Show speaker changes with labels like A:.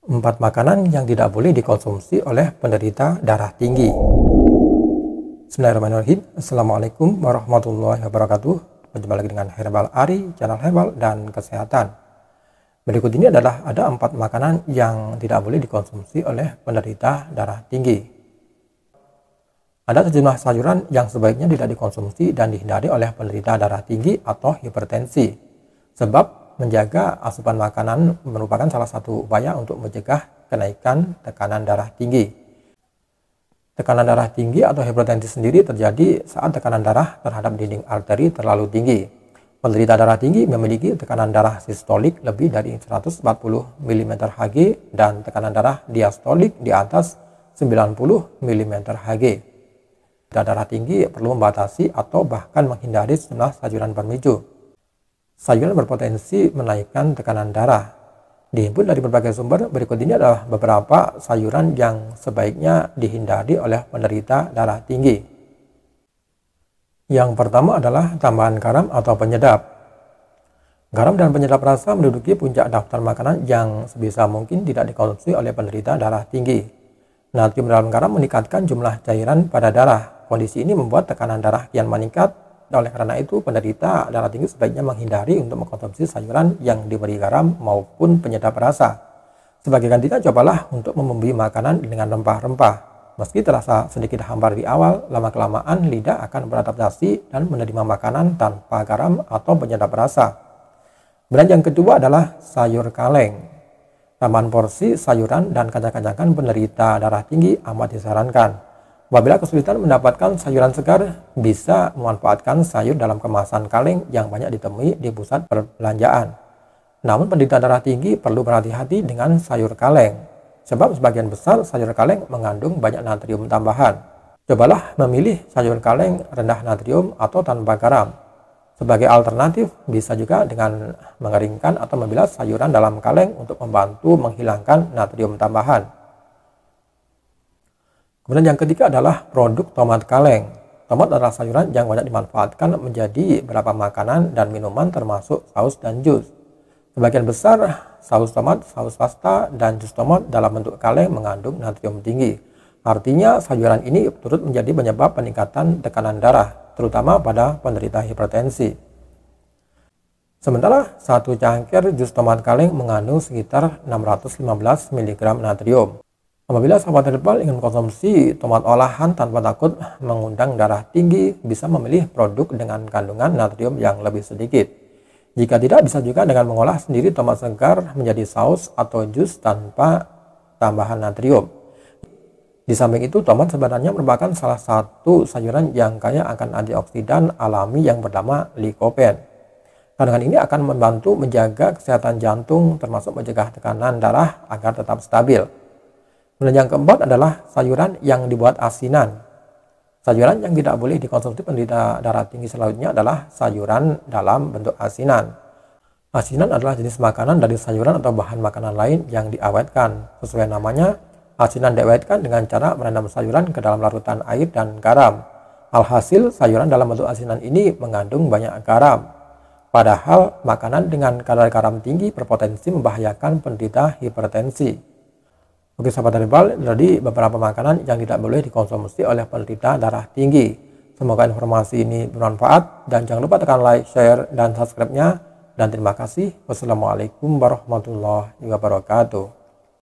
A: 4 makanan yang tidak boleh dikonsumsi oleh penderita darah tinggi. Bismillahirrahmanirrahim. Assalamualaikum warahmatullahi wabarakatuh. Berjumpa lagi dengan Herbal Ari, channel herbal dan kesehatan. Berikut ini adalah ada 4 makanan yang tidak boleh dikonsumsi oleh penderita darah tinggi. Ada sejumlah sayuran yang sebaiknya tidak dikonsumsi dan dihindari oleh penderita darah tinggi atau hipertensi. Sebab menjaga asupan makanan merupakan salah satu upaya untuk mencegah kenaikan tekanan darah tinggi. Tekanan darah tinggi atau hipertensi sendiri terjadi saat tekanan darah terhadap dinding arteri terlalu tinggi. Penderita darah tinggi memiliki tekanan darah sistolik lebih dari 140 mmHg dan tekanan darah diastolik di atas 90 mmHg. Penderita darah tinggi perlu membatasi atau bahkan menghindari sejumlah sayuran bermiju. Sayuran berpotensi menaikkan tekanan darah. Dihimpun dari berbagai sumber, berikut ini adalah beberapa sayuran yang sebaiknya dihindari oleh penderita darah tinggi. Yang pertama adalah tambahan garam atau penyedap. Garam dan penyedap rasa menduduki puncak daftar makanan yang sebisa mungkin tidak dikonsumsi oleh penderita darah tinggi. Natrium dalam garam meningkatkan jumlah cairan pada darah. Kondisi ini membuat tekanan darah kian meningkat. Oleh karena itu, penderita darah tinggi sebaiknya menghindari untuk mengkonsumsi sayuran yang diberi garam maupun penyedap rasa. Sebagai gantinya, cobalah untuk memenuhi makanan dengan rempah-rempah. Meski terasa sedikit hambar di awal, lama-kelamaan lidah akan beradaptasi dan menerima makanan tanpa garam atau penyedap rasa. Brand yang kedua adalah sayur kaleng. Tambahan porsi sayuran dan kacang-kacangan penderita darah tinggi amat disarankan. Apabila kesulitan mendapatkan sayuran segar, bisa memanfaatkan sayur dalam kemasan kaleng yang banyak ditemui di pusat perbelanjaan. Namun penderita darah tinggi perlu berhati-hati dengan sayur kaleng, sebab sebagian besar sayur kaleng mengandung banyak natrium tambahan. Cobalah memilih sayur kaleng rendah natrium atau tanpa garam. Sebagai alternatif, bisa juga dengan mengeringkan atau membilas sayuran dalam kaleng untuk membantu menghilangkan natrium tambahan. Kemudian yang ketiga adalah produk tomat kaleng. Tomat adalah sayuran yang banyak dimanfaatkan menjadi beberapa makanan dan minuman termasuk saus dan jus. Sebagian besar saus tomat, saus pasta, dan jus tomat dalam bentuk kaleng mengandung natrium tinggi. Artinya sayuran ini turut menjadi penyebab peningkatan tekanan darah, terutama pada penderita hipertensi. Sementara satu cangkir jus tomat kaleng mengandung sekitar 615 mg natrium. Apabila sahabat herbal ingin mengkonsumsi tomat olahan tanpa takut mengundang darah tinggi, bisa memilih produk dengan kandungan natrium yang lebih sedikit. Jika tidak, bisa juga dengan mengolah sendiri tomat segar menjadi saus atau jus tanpa tambahan natrium. Di samping itu, tomat sebenarnya merupakan salah satu sayuran yang kaya akan antioksidan alami yang bernama lycopene. Kandungan ini akan membantu menjaga kesehatan jantung termasuk mencegah tekanan darah agar tetap stabil. Kemudian yang keempat adalah sayuran yang dibuat asinan. Sayuran yang tidak boleh dikonsumsi penderita darah tinggi selanjutnya adalah sayuran dalam bentuk asinan. Asinan adalah jenis makanan dari sayuran atau bahan makanan lain yang diawetkan. Sesuai namanya, asinan diawetkan dengan cara merendam sayuran ke dalam larutan air dan garam. Alhasil, sayuran dalam bentuk asinan ini mengandung banyak garam. Padahal, makanan dengan kadar garam tinggi berpotensi membahayakan penderita hipertensi. Oke sahabat herbal, jadi beberapa makanan yang tidak boleh dikonsumsi oleh penderita darah tinggi. Semoga informasi ini bermanfaat dan jangan lupa tekan like, share, dan subscribe-nya. Dan terima kasih. Wassalamualaikum warahmatullahi wabarakatuh.